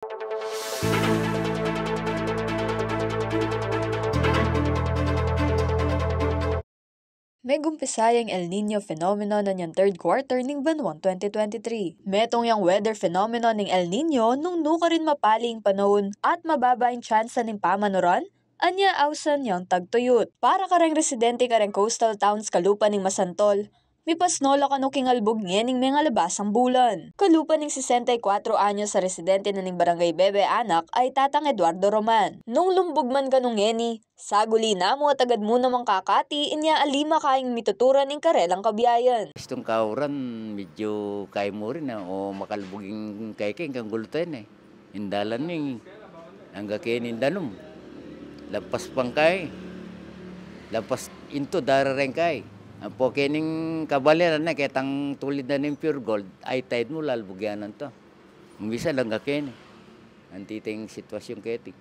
May gumpisayang El Nino phenomenon na niyang third quarter ning banwang 2023. Metong yang weather phenomenon ning El Nino nung nuka rin mapaling panahon at mababa ang tsansa ning pamanuran, anya awsan yang tagtuyot. Para kareng residente kareng coastal towns kalupa ning Masantol, mipasnola kano kingalbog ngening mga labasang bulan. Kalupa ning 64 anyos sa residente na ning barangay Bebe Anak ay Tatang Eduardo Roman. Nung lumbog man kanong ngeni, saguli na mo at agad mo namang kakati inya alima kaing mituturan ing karelang kabiyayan. Itong kauran, medyo kaya mo rin o makalbuging kay kang gulutan eh. Indalan ning hangga kainin danom. Lampas pang kay. Lampas into darareng kay. Ang po kining kabaliran na kitang tulid na ng pure gold, ay tide mo lalbugyanan to. Umbisa lang kakin. Antiting sitwasyon ketik.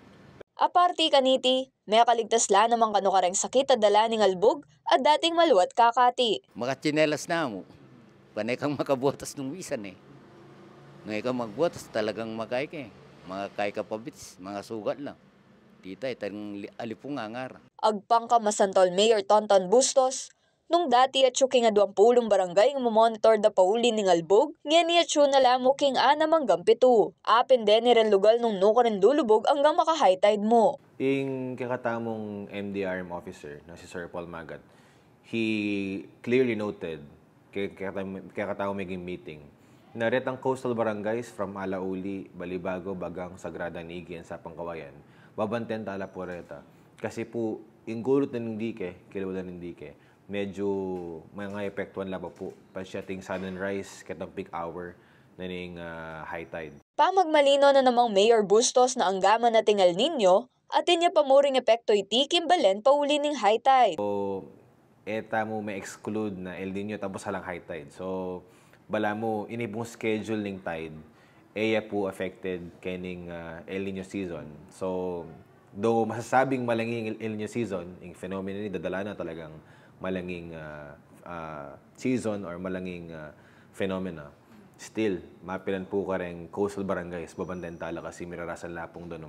Aparti kaniti, may kaligtas la namang kano kareng sakit at dala ning albog at dating maluwat kakati. Makachinelas na mo. Panay kang makabutas nung wisan eh. Ngayon kang magbutas talagang makay ka eh. Mga kay kapabits, mga sugat lang. Tita, itang alipong angar. Agpang ka Masantol Mayor Tonton Bustos, nung dati at king nga 20 barangay nga monitor da pauli ning albog, ngeni at na lamo king anamang gampitu. Apin din ni ren lugal nung nuka rin lulubog hanggang maka-high tide mo. Yung kakatamong MDRM officer na si Sir Paul Magat, he clearly noted, kakatamong maging meeting, na ret ang coastal barangays from Alauli, Balibago, Bagang, Sagrada, Nigi, sa Pangkawayan, babanten tala po reta. Kasi po, yung gulot na ng dike, kilawalan ng dike, medyo mga epektuan lang po pasyating sudden rise katong peak hour na ning high tide. Pamagmalino na namang Mayor Bustos na anggaman na El Nino at inya pamuring epekto iti kimbalen pauli ning high tide. So, eta mo may exclude na El Nino tapos halang high tide. So, bala mo inipong schedule ning tide, eya po affected kaning El Nino season. So, though masasabing malanging El Nino season, yung phenomenon ni dadala na talagang malanging season or malanging phenomena. Still, mapilan po ka rin coastal barangays, babandentala kasi mirarasan lapong doon.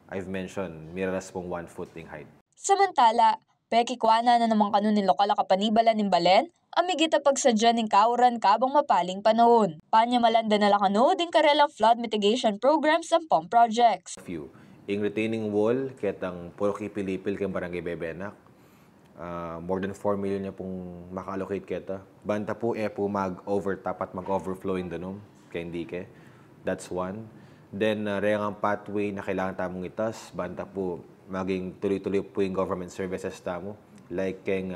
I've mentioned, miraras pong 1 foot in height. Samantala, pekikwana na namang kanunin lokal kapanibala ng Balen, amigita pagsadya ng kauran kabang mapaling panahon. Panyamalan na lakano din karelang flood mitigation programs ang POM projects. Few. Yung retaining wall, kitang puro kipilipil kang barangay Bebenak. More than 4 million niya pong maka-allocate kita. Banta po po mag-overtop at mag-overflow yung danom kay Indike. That's one. Then, reyang ang pathway na kailangan tamong itas. Banta po maging tuloy-tuloy po yung government services tamo. Like kay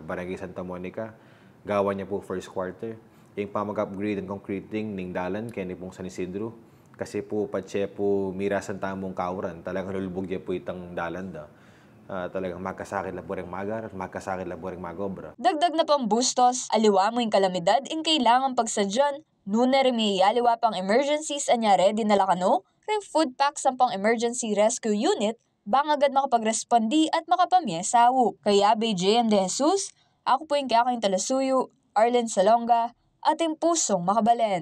Barangay Santa Monica, gawa niya po first quarter. Yung pamag-upgrade and concreting ning dalan kay ni pong San Isidro. Kasi po patse po mirasan tamong kauran. Talagang lulubog niya po itang dalan da. Talagang magkasakit lang po rin magar at magkasakit lang po rin magobra. Dagdag na pang Bustos, aliwa mo yung kalamidad in kailangan pagsadyan. Nuna rin may aliwa pang emergencies anya ready na lakano, ring food packs ang pang emergency rescue unit, bang agad makapagrespondi at makapamyesawo. Kaya BJM De Jesus, ako po yung kaya kayong Talasuyo, Arlen Salonga, ating pusong makabalen.